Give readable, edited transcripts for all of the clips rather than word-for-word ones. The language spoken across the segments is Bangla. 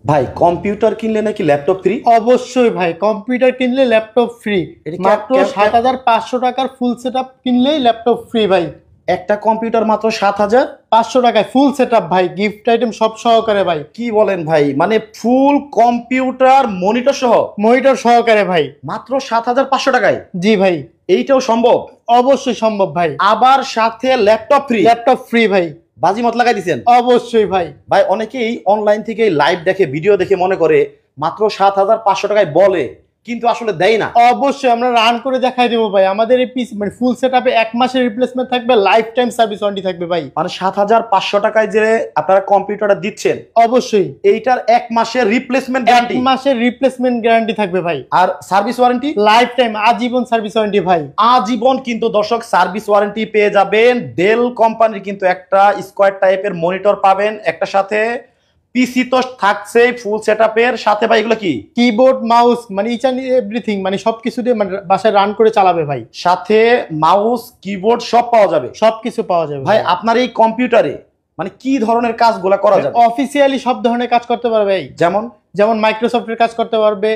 ভাই কম্পিউটার কিনলে নাকি ল্যাপটপ ফ্রি? অবশ্যই ভাই, কম্পিউটার কিনলে ল্যাপটপ ফ্রি। মাত্র ৭৫০০ টাকার ফুল সেটআপ কিনলেই ল্যাপটপ ফ্রি ভাই। একটা কম্পিউটার মাত্র ৭৫০০ টাকায় ফুল সেটআপ ভাই, গিফট আইটেম সব সহকারে ভাই। কি বলেন ভাই, মানে ফুল কম্পিউটার মনিটর সহ? মনিটর সহকারে ভাই, মাত্র ৭৫০০ টাকায়? জি ভাই। এইটাও সম্ভব? অবশ্যই সম্ভব ভাই। আবার সাথে ল্যাপটপ ফ্রি? ল্যাপটপ ফ্রি ভাই। বাজিমাত লাগাই দিচ্ছেন? অবশ্যই ভাই। ভাই অনেকেই অনলাইন থেকে লাইভ দেখে, ভিডিও দেখে মনে করে মাত্র ৭৫০০ টাকায় বলে, কিন্তু আসলে দেয় না। অবশ্যই আমরা রান করে দেখাই দেবো ভাই। আমাদের এই পিসি মানে ফুল সেটআপে 1 মাসের রিপ্লেসমেন্ট থাকবে, লাইফ টাইম সার্ভিস ওয়ারেন্টি থাকবে ভাই। মানে ৭৫০০ টাকায় যে আপনারা কম্পিউটারটা দিচ্ছেন, অবশ্যই এইটার 1 মাসের রিপ্লেসমেন্ট গ্যারান্টি? 1 মাসের রিপ্লেসমেন্ট গ্যারান্টি থাকবে ভাই। আর সার্ভিস ওয়ারেন্টি? লাইফ টাইম, আজীবন সার্ভিস ওয়ারেন্টি ভাই। আজীবন কিন্তু দর্শক সার্ভিস ওয়ারেন্টি পেয়ে যাবেন। ডেল কোম্পানির কিন্তু একটা স্কোয়ার টাইপের মনিটর পাবেন, একটা সাথে পিসি তো থাকছে ফুল সেটআপের সাথে। ভাই এগুলো কি? কিবোর্ড, মাউস, মানে ইচ এন্ড এভরিথিং, মানে সবকিছু দিয়ে মানে বাসায় রান করে চালাবে ভাই। সাথে মাউস, কিবোর্ড সব পাওয়া যাবে? সবকিছু পাওয়া যাবে ভাই। আপনার এই কম্পিউটারে মানে কি ধরনের কাজগুলো করা যাবে? অফিসিয়ালি সব ধরনের কাজ করতে পারবে। যেমন যেমন মাইক্রোসফটের কাজ করতে পারবে,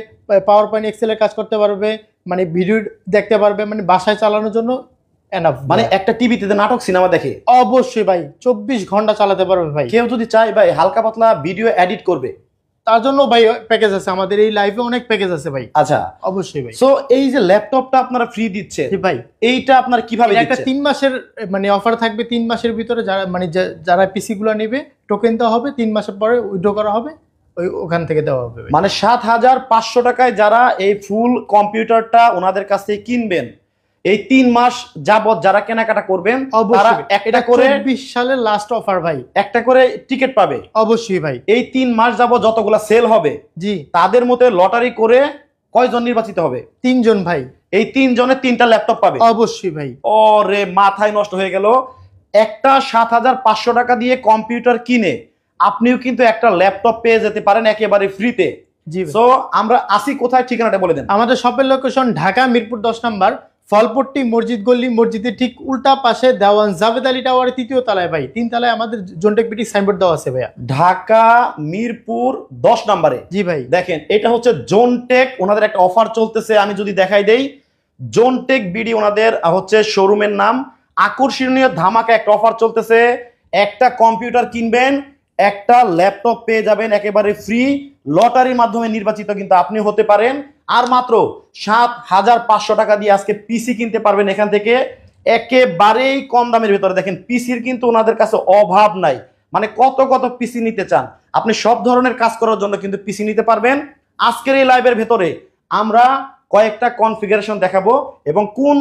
পাওয়ার পয়েন্ট, এক্সেলের কাজ করতে পারবে, মানে ভিডিও দেখতে পারবে, মানে বাসায় চালানোর জন্য এনাফ। মানে একটা টিভিতে নাটক সিনেমা দেখে? অবশ্যই ভাই, 24 ঘন্টা চালাতে পারবে ভাই। কেউ যদি চায় ভাই হালকা পাতলা ভিডিও এডিট করবে, তার জন্য ভাই প্যাকেজ আছে, আমাদের এই লাইভে অনেক প্যাকেজ আছে ভাই। আচ্ছা অবশ্যই ভাই। সো এই যে ল্যাপটপটা আপনারা ফ্রি দিচ্ছে ভাই, এইটা আপনারা কিভাবে দিচ্ছেন? একটা 3 মাসের মানে অফার থাকবে। 3 মাসের ভিতরে যারা মানে যারা পিসি গুলো নেবে, টোকেন দেওয়া হবে, 3 মাসের পরে উইথড্র করা হবে, ওখান থেকে দেওয়া হবে। মানে ৭৫০০ টাকায় যারা এই ফুল কম্পিউটারটা ওনাদের কাছ থেকে কিনবেন, এই 3 মাস যাবত যারা কেনাকাটা করবেন তারা একটা করে ২৪ সালের লাস্ট অফার ভাই, একটা করে টিকিট পাবে। অবশ্যই ভাই। এই 3 মাস যাবত যতগুলা সেল হবে, জি, তাদের মধ্যে লটারি করে কয়জন নির্বাচিত হবে? 3 জন ভাই। এই 3 জনের 3টা ল্যাপটপ পাবে? অবশ্যই ভাই। ওরে মাথায় নষ্ট হয়ে গেল। একটা ৭৫০০ টাকা দিয়ে কম্পিউটার কিনে আপনিও কিন্তু একটা ল্যাপটপ পেয়ে যেতে পারেন একেবারে ফ্রিতে। জি। সো আমরা আসি কোথায়, ঠিকানাটা বলে দেন। আমাদের শপের লোকেশন ঢাকা মিরপুর 10 নম্বর, ফলপট্টি মসজিদ গল্লি, মসজিদের ঠিক উল্টা পাশে দেওয়ান জাভেদ আলী টাওয়ারের ৩য় তলায় ভাই। 3 তলায় আমাদের জোনটেক বিটি সাইনবোর্ড দেওয়া আছে ভাইয়া। ঢাকা মিরপুর 10 নম্বরে। জি ভাই। দেখেন এটা হচ্ছে জোনটেক, ওনাদের একটা অফার চলতেছে, আমি যদি দেখাই দেই। জোনটেক বিডি ওনাদের হচ্ছে শোরুমের নাম। আকর্ষণীয় ধামাকা একটা অফার চলতেছে। একটা কম্পিউটার কিনবেন, একটা ল্যাপটপ পেয়ে যাবেন একেবারে ফ্রি। লটারির মাধ্যমে নির্বাচিত কিন্তু আপনি হতে পারেন। আর মাত্র ৭৫০০ টাকা দিয়ে আজকে পিসি কিনতে পারবেন এখান থেকে একেবারেই কম দামের ভিতরে। দেখেন পিসির কিন্তু ওনাদের কাছে অভাব নাই, মানে কত কত পিসি নিতে চান আপনি, সব ধরনের কাজ করার জন্য কিন্তু পিসি নিতে পারবেন। আজকের এই লাইভের ভেতরে আমরা কয়েকটা কনফিগারেশন দেখাবো এবং কোন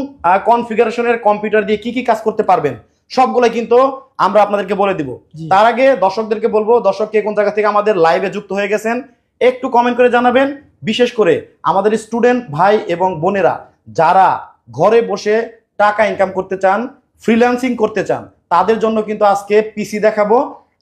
কনফিগারেশনের কম্পিউটার দিয়ে কি কি কাজ করতে পারবেন সবগুলাই কিন্তু আমরা আপনাদেরকে বলে দিব। তার আগে দর্শকদেরকে বলবো, দর্শক কে কোন জায়গা থেকে আমাদের লাইভে যুক্ত হয়ে গেছেন একটু কমেন্ট করে জানাবেন। বিশেষ করে আমাদের স্টুডেন্ট ভাই এবং বোনেরা যারা ঘরে বসে টাকা ইনকাম করতে চান, ফ্রিল্যান্সিং করতে চান, তাদের জন্য কিন্তু আজকে পিসি দেখাবো।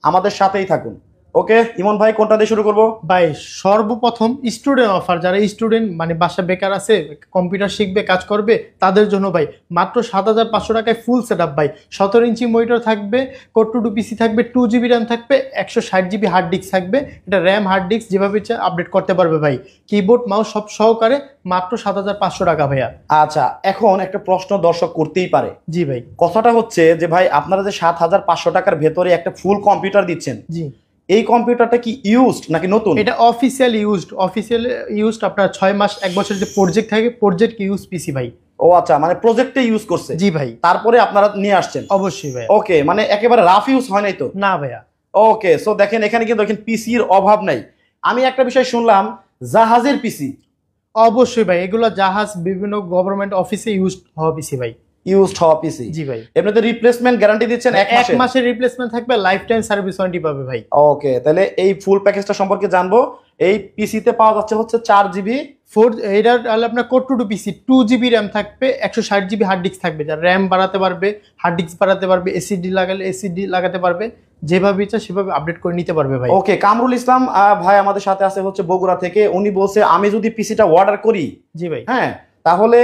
আমাদের সাথেই থাকুন। ওকে ইমন ভাই, কোনটা দিয়ে শুরু করবো? ভাই সর্বপ্রথম স্টুডেন্ট অফার, যারা স্টুডেন্ট মানে বাসা বেকার আছে, কম্পিউটার শিখবে, কাজ করবে, তাদের জন্য ভাই মাত্র ৭৫০০ টাকায় ফুল সেটআপ ভাই। ১৭ ইঞ্চি মনিটর থাকবে, কোর টু পিসি থাকবে, 2 GB র্যাম থাকবে, 160 GB হার্ড ডিস্ক থাকবে। এটা র্যাম হার্ড ডিস্ক যেভাবে ইচ্ছা আপডেট করতে পারবে ভাই। কিবোর্ড, মাউস সব সহকারে মাত্র ৭৫০০ টাকা ভাইয়া। আচ্ছা, এখন একটা প্রশ্ন দর্শক করতেই পারে। জি ভাই। কথাটা হচ্ছে যে ভাই আপনারা যে ৭৫০০ টাকার ভেতরে একটা ফুল কম্পিউটার দিচ্ছেন, জি, এই কম্পিউটারটা কি ইউজড নাকি নতুন? এটা অফিসিয়াল ইউজড। অফিসিয়াল ইউজড আপনার 6 মাস 1 বছর যে প্রজেক্ট থাকে, প্রজেক্ট ইউজ পিসি ভাই। ও আচ্ছা, মানে প্রজেক্টে ইউজ করছে? জি ভাই। তারপরে আপনারা নিয়ে আসছেন? অবশ্যই ভাই। ওকে, মানে একেবারে রাফ ইউজ হয় নাই তো? না ভাইয়া। ওকে, সো দেখেন এখানে কিন্তু দেখেন পিসির অভাব নাই। আমি একটা বিষয় শুনলাম, জাহাজের পিসি? অবশ্যই ভাই, এগুলো জাহাজ, বিভিন্ন গভর্নমেন্ট অফিসে ইউজ হওয়া পিসি ভাই। ইউজড হওয়া পিসি? জি ভাই। এমনিতে রিপ্লেসমেন্ট গ্যারান্টি দিচ্ছেন 1 মাসের রিপ্লেসমেন্ট থাকবে, লাইফ টাইম সার্ভিস ওয়ারেন্টি পাবে ভাই। ওকে, তাহলে এই ফুল প্যাকেজটা সম্পর্কে জানবো। এই পিসিতে পাওয়া যাচ্ছে হচ্ছে 4 GB, এইটার আপনার কোর টু পিসি, 2 GB র্যাম থাকবে, 160 GB হার্ড ডিস্ক থাকবে। যারা র্যাম বাড়াতে পারবে, হার্ড ডিস্ক বাড়াতে পারবে, এসিডি লাগালে এসিডি লাগাতে পারবে, যেভাবে ইচ্ছা সেভাবে আপডেট করে নিতে পারবে ভাই। ওকে, কামরুল ইসলাম ভাই আমাদের সাথে আছে হচ্ছে বগুড়া থেকে। উনি বলছে আমি যদি পিসিটা অর্ডার করি, জি ভাই, হ্যাঁ, তাহলে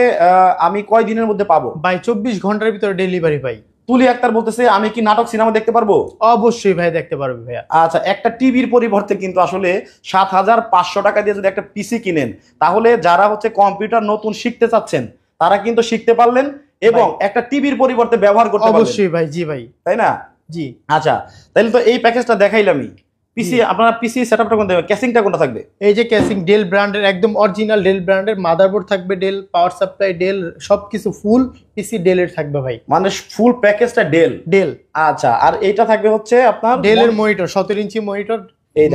আমি কয় দিনের মধ্যে পাবো? ভাই 24 ঘন্টার ভিতরে ডেলিভারি ভাই। তুলি আক্তার বলতেছে আমি কি নাটক সিনেমা দেখতে পারবো? অবশ্যই ভাই দেখতে পারবে ভাইয়া। আচ্ছা, একটা টিভির পরিবর্তে কিন্তু আসলে 7,500 টাকা দিয়ে যদি একটা পিসি কিনেন, তাহলে যারা হচ্ছে কম্পিউটার নতুন শিখতে চাচ্ছেন তারা কিন্তু শিখতে পারলেন এবং একটা টিভির পরিবর্তে ব্যবহার করতে পারবেন। অবশ্যই ভাই, জি ভাই, তাই না? জি। আচ্ছা, তাহলে তো এই প্যাকেজটা দেখাইলামই। পিসি আপনারা পিসি সেটআপটা কোনটা দেবেন? ক্যাসিংটা কোনটা থাকবে? এই যে ক্যাসিং ডেল ব্র্যান্ডের, একদম অরিজিনাল ডেল ব্র্যান্ডের, মাদারবোর্ড থাকবে ডেল, পাওয়ার সাপ্লাই ডেল, সবকিছু ফুল পিসি ডেলের থাকবে ভাই, মানে ফুল প্যাকেজটা ডেল। ডেল। আচ্ছা, আর এইটা থাকবে হচ্ছে আপনার ডেলের মনিটর, 17 ইঞ্চি মনিটর,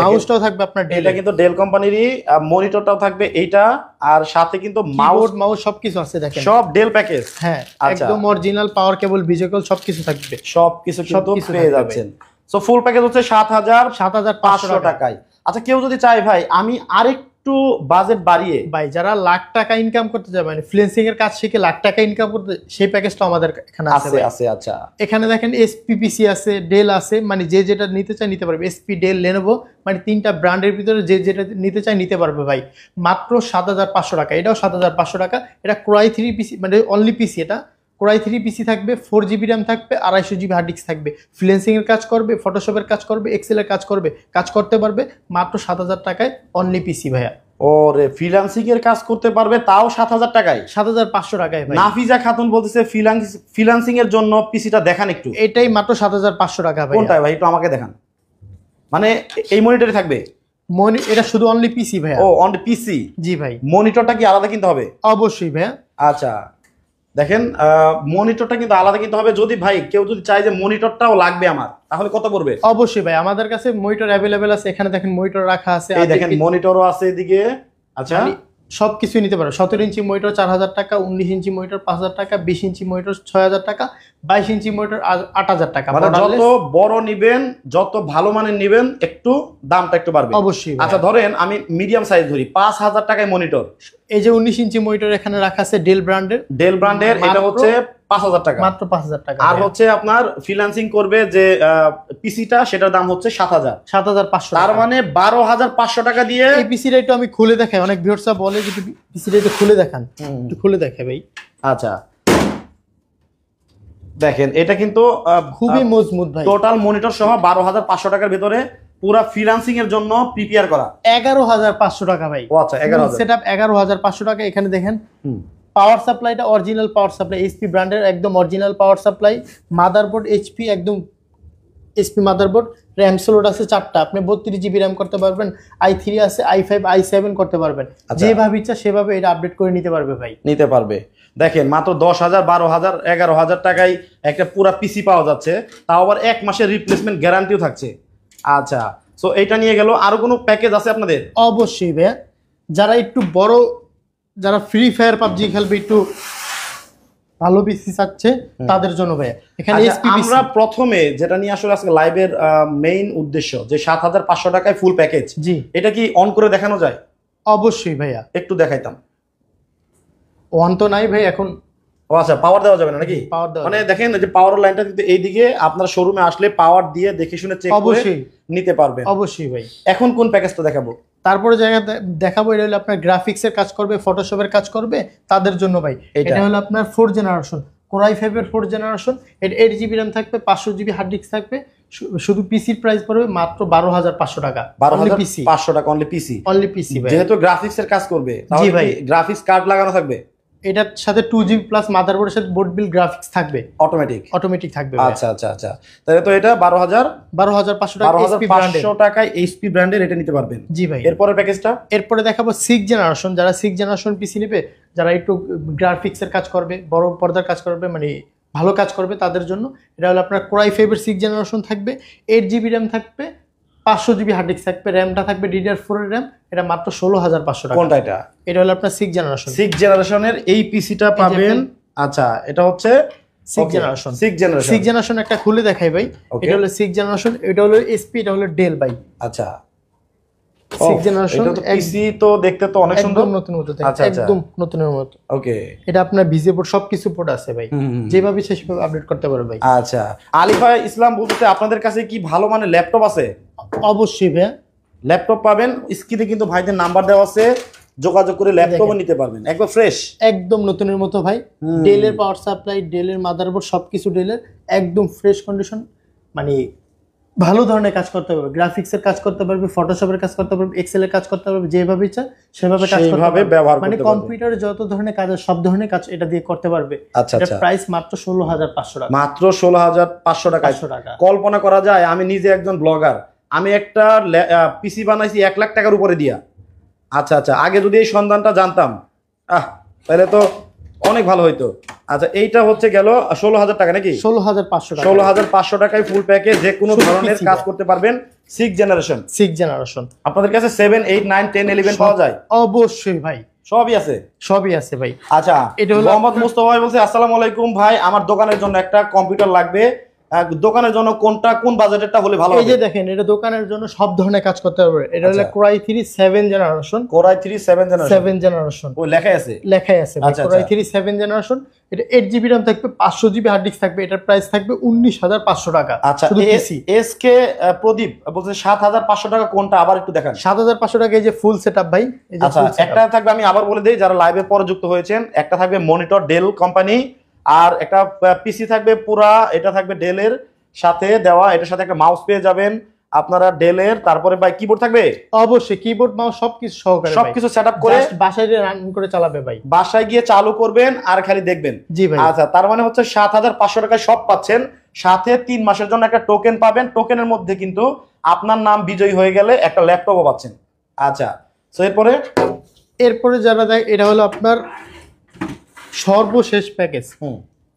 মাউসটাও থাকবে আপনার ডেল। এটা কিন্তু ডেল কোম্পানিরই, মনিটরটাও থাকবে এইটা, আর সাথে কিন্তু মাউস সবকিছু আছে দেখেন, সব ডেল প্যাকেজ। হ্যাঁ, একদম অরিজিনাল পাওয়ার কেবল, ভিজুয়াল সবকিছু থাকবে, সবকিছু কিন্তু পেয়ে যাচ্ছেন। সো ফুল প্যাকেজ হচ্ছে 7,500 টাকায়। আচ্ছা, কেউ যদি চায় ভাই আমি আরেকটু বাজেট বাড়িয়ে, ভাই যারা লাখ টাকা ইনকাম করতে যাবে, মানে ফ্রিল্যান্সিং এর কাজ শিখে লাখ টাকা ইনকাম করতে, সেই প্যাকেজটা আমাদের এখানে আছে। আচ্ছা, এখানে দেখেন এসপি পিসি আছে, ডেল আছে, মানে যে যেটা নিতে চায় নিতে পারবে। এসপি, ডেল, লেনোভো, মানে 3টা ব্র্যান্ডের ভিতরে যে যেটা নিতে চায় নিতে পারবে ভাই, মাত্র 7,500 টাকা। এটাও 7,500 টাকা। এটা কোরাই 3 পিসি, মানে অনলি পিসি, এটা কোরাই 3 পিসি থাকবে, 4GB র্যাম থাকবে, 250GB হার্ড ডিস্ক থাকবে। ফ্রিল্যান্সিং এর কাজ করবে, ফটোশপের কাজ করবে, এক্সেলের কাজ করবে, কাজ করতে পারবে মাত্র 7,000 টাকায় অনলি পিসি ভাইয়া। ওরে, ফ্রিল্যান্সিং এর কাজ করতে পারবে তাও 7,000 টাকায়? 7,500 টাকায় ভাই। নাফিজা খাতুন বলতেছে ফ্রিল্যান্সিং এর জন্য পিসিটা দেখান একটু। এটাই মাত্র 7,500 টাকা ভাই। কোনটা ভাই একটু আমাকে দেখান, মানে এই মনিটরে থাকবে? এটা শুধু অনলি পিসি ভাইয়া। ও, অনলি পিসি? জি ভাই। মনিটরটা কি আলাদা কিনতে হবে? অবশ্যই ভাইয়া। আচ্ছা, দেখেন মনিটরটা কিন্তু আলাদা কিনতে হবে। যদি ভাই কেউ যদি চায় যে মনিটরটাও লাগবে আমার, তাহলে কত পড়বে? অবশ্যই ভাই, আমাদের কাছে মনিটর অ্যাভেলেবেল আছে। এখানে দেখেন মনিটর রাখা আছে, এই দেখেন মনিটরও আছে এদিকে। আচ্ছা, সবকিছু নিতে পারো। 17 ইঞ্চি মনিটর 4,000 টাকা, 19 ইঞ্চি মনিটর 5,000 টাকা, 20 ইঞ্চি মনিটর 6,000 টাকা, 22 ইঞ্চি মনিটর 8,000 টাকা। মানে যত বড় নিবেন, যত ভালো মানের নিবেন, একটু দামটা একটু বাড়বে অবশ্যই। আচ্ছা, ধরেন আমি মিডিয়াম সাইজ ধরি, 5,000 টাকায় মনিটর। এই যে 19 ইঞ্চি মনিটর এখানে রাখা আছে ডেল ব্র্যান্ডের, এটা হচ্ছে 5,000 টাকা, মাত্র 5,000 টাকা। আর হচ্ছে আপনার ফ্রিল্যান্সিং করবে যে পিসিটা, সেটার দাম হচ্ছে 7,500। তার মানে 12,500 টাকা দিয়ে এই পিসিটা একটু আমি খুলে দেখাই। অনেক ভিউয়ার্সরা বলে যে পিসিটা একটু খুলে দেখান, একটু খুলে দেখে ভাই। আচ্ছা, দেখেন এটা কিন্তু খুবই মজবুত ভাই। টোটাল মনিটর সহ 12,500 টাকার ভিতরে পুরা ফ্রিল্যান্সিং এর জন্য প্রিপেয়ার করা। 11,500 টাকা ভাই। ও আচ্ছা, 11,000 সেটআপ 11,500 টাকা। এখানে দেখেন পাওয়ার সাপ্লাইটা অরিজিনাল পাওয়ার সাপ্লাই, এইচপি ব্র্যান্ডের একদম original power supply. Motherboard HP, একদম এইচপি মাদারবোর্ড। র্যাম স্লট আছে 4টা, আপনি 32GB র্যাম করতে পারবেন। i3 আছে, i5, i7 করতে পারবেন। যেভাবে ইচ্ছা সেভাবে এটা আপডেট করে নিতে পারবে ভাই, নিতে পারবে। দেখেন মাত্র 10,000, 12,000, 11,000 টাকায় একটা পুরা পিসি পাওয়া যাচ্ছে, তাও আবার 1 মাসের রিপ্লেসমেন্ট গ্যারান্টিও থাকছে। আচ্ছা, সো এটা নিয়ে গেল। আরো কোনো প্যাকেজ আছে আপনাদের? অবশ্যই ভাইয়া, যারা একটু বড়, যারা ফ্রি ফায়ার পাবজি খেলবে, একটু ভালো পিসি চাচ্ছে তাদের জন্য ভাইয়া এখানে আমরা প্রথমে যেটা নিয়ে আসলে আজকে লাইভের মেইন উদ্দেশ্য, যে 7,500 টাকায় ফুল প্যাকেজ, জি, এটা কি অন করে দেখানো যায়? অবশ্যই ভাইয়া, একটু দেখাইতাম। অন তো নাই ভাই এখন। ও আচ্ছা, পাওয়ার দেওয়া যাবে না নাকি? পাওয়ার দেওয়া, মানে দেখেন যে পাওয়ার লাইনটা কিন্তু এইদিকে, আপনার শোরুমে আসলে পাওয়ার দিয়ে দেখে শুনে চেক করে নিতে পারবেন। অবশ্যই ভাই। এখন কোন প্যাকেজটা দেখাবো? তারপরে জায়গা দেখাবো, এটা হলো আপনার গ্রাফিক্স এর কাজ করবে, ফটোশপের কাজ করবে তাদের জন্য ভাই। এটা হলো আপনার 4th জেনারেশন, কোরাই 5 এর 4th জেনারেশন। এটা 8GB র্যাম থাকবে, 500GB হার্ড ডিস্ক থাকবে। শুধু পিসির প্রাইস পড়বে মাত্র 12,500 টাকা। 12,500 টাকা অনলি পিসি। অনলি পিসি ভাই, যেহেতু গ্রাফিক্স এর কাজ করবে, জি ভাই, গ্রাফিক্স কার্ড লাগানো থাকবে। এটার সাথে 2GB প্লাস মাদারবোর্ডের সাথে বোর্ড বিল গ্রাফিক্স থাকবে, অটোমেটিক থাকবে। আচ্ছা আচ্ছা আচ্ছা, তাহলে তো এটা 12,500 টাকা, 12,500 টাকায় এইচপি ব্র্যান্ডের এটা নিতে পারবেন। জি ভাই। এরপরে প্যাকেজটা, এরপরে দেখাবো 6th জেনারেশন। যারা 6th জেনারেশন পিসি নেবে, যারা একটু গ্রাফিক্স এর কাজ করবে, বড় পর্দার কাজ করবে, মানে ভালো কাজ করবে তাদের জন্য। এটা হলো আপনার কোরাই 5 এর 6th জেনারেশন থাকবে, 8GB র্যাম থাকবে, 500GB হার্ড ডিস্ক থাকবে, র্যামটা থাকবে DDR4 এর র্যাম। এটা মাত্র 16,500 টাকা। কোনটা এটা? এটা হলো আপনার 6th জেনারেশন। 6th জেনারেশনের এই পিসিটা পাবেন। আচ্ছা, এটা হচ্ছে 6th জেনারেশন। 6th জেনারেশন একটা খুলে দেখাই ভাই। এটা হলো 6th জেনারেশন, এটা হলো এসপি, এটা হলো ডেল ভাই। আচ্ছা, 6th জেনারেশন। এটা তো পিসি তো দেখতে তো অনেক সুন্দর, একদম নতুন মতো, একদম নতুনের মতো। ওকে, এটা আপনার ভিজে পোর্ট সবকিছু পোর্ট আছে ভাই, যেভাবে ইচ্ছা সেভাবে আপডেট করতে পারবে ভাই। আচ্ছা, আলিফা ইসলাম বলতে আপনাদের কাছে কি ভালো মানে ল্যাপটপ আছে? অবশ্যই ভাই, ল্যাপটপ পাবেন। স্ক্রিনে কিন্তু ভাইদের নাম্বার দেওয়া আছে, যোগাযোগ করে ল্যাপটপও নিতে পারবেন, একদম ফ্রেশ, একদম নতুনের মতো ভাই। ডেলের পাওয়ার সাপ্লাই, ডেলের মাদারবোর্ড সবকিছু ডেলের, একদম ফ্রেশ কন্ডিশন। মানে ভালো ধরনের কাজ করতে পারবে, গ্রাফিক্সের কাজ করতে পারবে, ফটোশপের কাজ করতে পারবে, এক্সেল এর কাজ করতে পারবে, যেভাবে ইচ্ছা সেভাবে কাজ করতে পারবে, ব্যবহার মানে করতে পারবে। কম্পিউটারে যত ধরনের কাজ আছে সব ধরনের কাজ এটা দিয়ে করতে পারবে। আচ্ছা এটার আচ্ছা, প্রাইস মাত্র 16,500 টাকা। মাত্র 16,500 টাকা। 500 টাকা। কল্পনা করা যায় আমি নিজে একজন ব্লগার, আমি একটা পিসি বানাইছি 1 লাখ টাকার উপরে দিয়া। আচ্ছা আচ্ছা, আগে যদি এই সন্ধানটা জানতাম তাহলে তো অনেক ভালো হইতো। আচ্ছা, এইটা হচ্ছে গেল 16,000 টাকা নাকি? 16,500 টাকা। 16,500 টাকায় ফুল প্যাকেজ, যে কোনো শুধু ধরনের PC কাজ দেয়। করতে পারবেন। 6 জেনারেশন। 6 জেনারেশন। আপনাদের কাছে 7, 8, 9, 10, 11 পাওয়া যায়? অবশ্যই ভাই, সবই আছে। সবই আছে ভাই। আচ্ছা, এটা হলো মোহাম্মদ মুস্তফা ভাই বলছে, আসসালামু আলাইকুম ভাই, আমার দোকানের জন্য একটা কম্পিউটার লাগবে। দোকানের জন্য কোন বাজেটেরটা হলে ভালো এই যে হবে? দেখেন, এটা দোকানের জন্য সব ধরনের কাজ করতে পারবে। এটা হলো আচ্ছা। Core i3 7 generation. Core i3 7 generation. 7 generation ওই লেখাই আছে। লেখাই আছে ভাই। আচ্ছা, Core আচ্ছা। i3 7 generation. এটা 8GB RAM থাকবে, 500GB হার্ড ডিস্ক থাকবে। এটার প্রাইস থাকবে 19,500 টাকা। আচ্ছা, শুধু পিসি। এসকে প্রদীপ বলছে 7,500 টাকা কোনটা, আবার একটু দেখান। 7,500 টাকা এই যে ফুল সেটআপ ভাই। এই যে আচ্ছা, ফুল সেটআপ। একটা থাকবে, আমি আবার বলে দেই যারা লাইভে পরে যুক্ত হয়েছেন, একটা থাকবে মনিটর ডেল কোম্পানি, আর একটা পিসি থাকবে পুরা, এটা থাকবে ডেলের সাথে দেওয়া, এটার সাথে একটা মাউস পেয়ে যাবেন আপনারা ডেলের। তারপরে ভাই কিবোর্ড থাকবে, অবশ্যই কিবোর্ড মাউস সবকিছু সহকারে ভাই। সবকিছু সেটআপ করে Just বাসায় রান করে চালাবে ভাই। বাসায় গিয়ে চালু করবেন আর খালি দেখবেন। জি ভাই। আচ্ছা, তার মানে হচ্ছে 7,500 টাকায় সব পাচ্ছেন, সাথে 3 মাসের জন্য একটা টোকেন পাবেন। টোকেনের মধ্যে কিন্তু আপনার নাম বিজয়ী হয়ে গেলে একটা ল্যাপটপও পাচ্ছেন। আচ্ছা, তো এরপরে যারা দেয়, এটা হলো আপনার সর্বশেষ প্যাকেজ।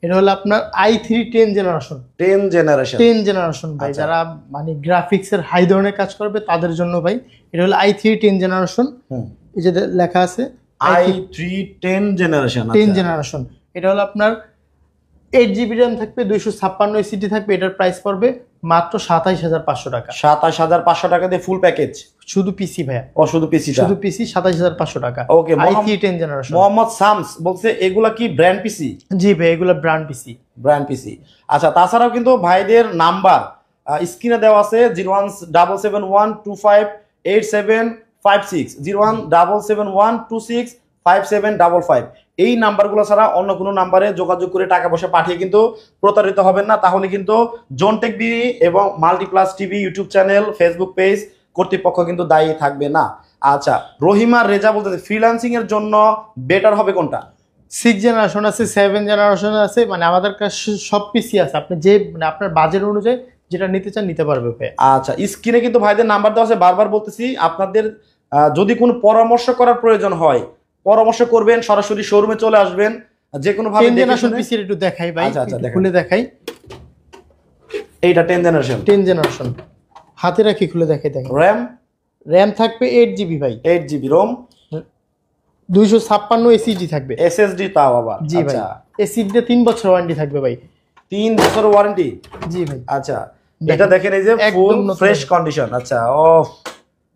এটা হলো আপনার i3 10 জেনারেশন। 10 জেনারেশন। 10 জেনারেশন ভাই। আচ্ছা। যারা মানে গ্রাফিক্সের হাই ধরনের কাজ করবে তাদের জন্য ভাই। এটা হলো i3 10 জেনারেশন। এই যে লেখা আছে i3 10 জেনারেশন। 10 জেনারেশন। এটা হলো আপনার 8GB RAM থাকবে, 256 SSD থাকবে। এটার প্রাইস পড়বে মাত্র 27,500 টাকা। 27,500 টাকা দিয়ে ফুল প্যাকেজ, শুধু পিসি ভাইয়া। ও শুধু পিসি? শুধু পিসি 27,500 টাকা। ওকে, i3 10 জেনারেশন। মোহাম্মদ শামস বলছে এগুলা কি ব্র্যান্ড পিসি? জি ভাই, এগুলো ব্র্যান্ড পিসি। ব্র্যান্ড পিসি। আচ্ছা, তাছাড়াও কিন্তু ভাইদের নাম্বার স্ক্রিনে দেওয়া আছে 0177125875756, 01771265755। এই নাম্বারগুলো ছাড়া অন্য কোনো নাম্বারে যোগাযোগ করে টাকা পয়সা পাঠিয়ে কিন্তু প্রতারিত হবেন না, তাহলে কিন্তু জোনটেক বি এবং Multiplus TV YouTube channel, Facebook page কর্তৃপক্ষ কিন্তু দায়ী থাকবে না। আচ্ছা, রহিমা রেজা বলতেছে ফ্রিল্যান্সিং এর জন্য বেটার হবে কোনটা? 6 জেনারেশন আছে, 7 জেনারেশন আছে, মানে আমাদের কাছে সব পিসি আছে। আপনি যে মানে আপনার বাজেট অনুযায়ী যেটা নিতে চান নিতে পারবে ভাই। আচ্ছা, স্ক্রিনে কিন্তু ভাইদের নাম্বার দেওয়া আছে, বারবার বলতেছি আপনাদের যদি কোনো পরামর্শ করার প্রয়োজন হয় পরামর্শ করবেন, সরাসরি শোরুমে চলে আসবেন, যে কোনো ভাবে 10 জেনারেশন পিসি একটু দেখাই ভাই। আচ্ছা, আচ্ছা, একটু দেখান। খুলে দেখাই। এইটা 10 জেনারেশন। 10 জেনারেশন হাতে রাখি, খুলে দেখাই। দেখেন র্যাম RAM থাকবে 8GB ভাই। 8GB, রোম 256 SSD থাকবে। এসএসডি তাও আবার? জি ভাই। SSD তে 3 বছর ওয়ারেন্টি থাকবে ভাই। 3 বছর ওয়ারেন্টি? জি ভাই। আচ্ছা, এটা দেখেন এই যে ফুল ফ্রেশ কন্ডিশন। আচ্ছা,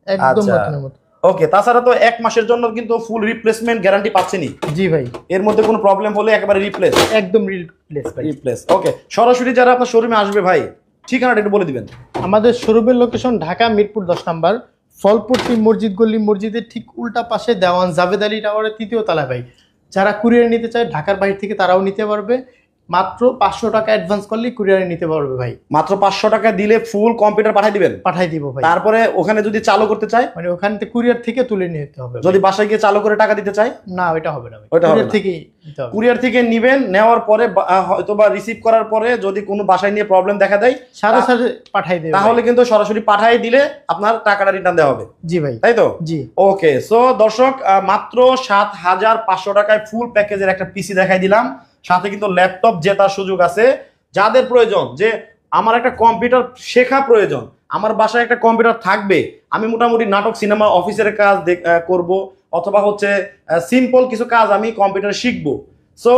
একদম আচ্ছা। নতুনের মতো। ওকে, তাছাড়া তো 1 মাসের জন্য কিন্তু ফুল রিপ্লেসমেন্ট গ্যারান্টি পাচ্ছেনই। জি ভাই। এর মধ্যে কোনো প্রবলেম হলে একেবারে রিপ্লেস। একদম রিপ্লেস ভাই। রিপ্লেস। ওকে, সরাসরি যারা আপনার শোরুমে আসবে ভাই, ঠিকানাটা একটু বলে দিবেন। আমাদের শোরুমের লোকেশন ঢাকা মিরপুর 10 নম্বর, ফলপুরটি মসজিদ গলি, মসজিদের ঠিক উল্টা পাশে দেওয়ান জাভেদ আলী টাওয়ারের 3য় তলায় ভাই। যারা কুরিয়ারে নিতে চায় ঢাকার বাইরে থেকে তারাও নিতে পারবে। মাত্র 500 টাকা অ্যাডভান্স করলে কুরিয়ারে নিতে পারবে ভাই। মাত্র 500 টাকা দিলে ফুল কম্পিউটার পাঠিয়ে দিবেন? পাঠাই দিব ভাই। তারপরে ওখানে যদি চালু করতে চায়, মানে ওখান থেকে কুরিয়ার থেকে তুলে নিতে হবে। যদি বাসায় গিয়ে চালু করে টাকা দিতে চায়, না ওইটা হবে না ভাই, ওইটা হবে কুরিয়ার না। থেকে নিতে হবে। কুরিয়ার থেকে নিবেন, নেওয়ার পরে হয়তো বা রিসিভ করার পরে যদি কোনো বাসায় নিয়ে প্রবলেম দেখা দেয় সাথে সাথে পাঠাই দেবে তাহলে কিন্তু সরাসরি পাঠিয়ে দিলে আপনার টাকাটা রিটার্ন দেওয়া হবে। জি ভাই। তাই তো? জি। ওকে, সো দর্শক, মাত্র 7,500 টাকায় ফুল প্যাকেজের একটা পিসি দেখাই দিলাম, সাথে কিন্তু ল্যাপটপ জেতার সুযোগ আছে। যাদের প্রয়োজন যে আমার একটা কম্পিউটার শেখা প্রয়োজন, আমার বাসায় একটা কম্পিউটার থাকবে, আমি মোটামুটি নাটক, সিনেমা, অফিসের কাজ করব, অথবা হচ্ছে সিম্পল কিছু কাজ আমি কম্পিউটার শিখবো, সো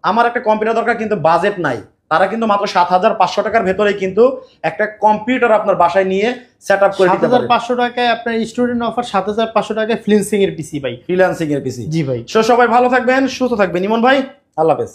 আমার একটা কম্পিউটার দরকার, কিন্তু বাজেট নাই, তারা কিন্তু মাত্র 7,500 টাকার ভেতরেই কিন্তু একটা কম্পিউটার আপনার বাসায় নিয়ে সেট আপ করে দিতে পারবেন। 7,500 টাকায় আপনার স্টুডেন্ট অফার, 7,500 টাকায় ফ্রিল্যান্সিং এর পিসি ভাই। ফ্রিল্যান্সিং এর পিসি। জি ভাই। সো সবাই ভালো থাকবেন, সুস্থ থাকবেন। ইমন ভাই, আল্লাহ হাফেজ।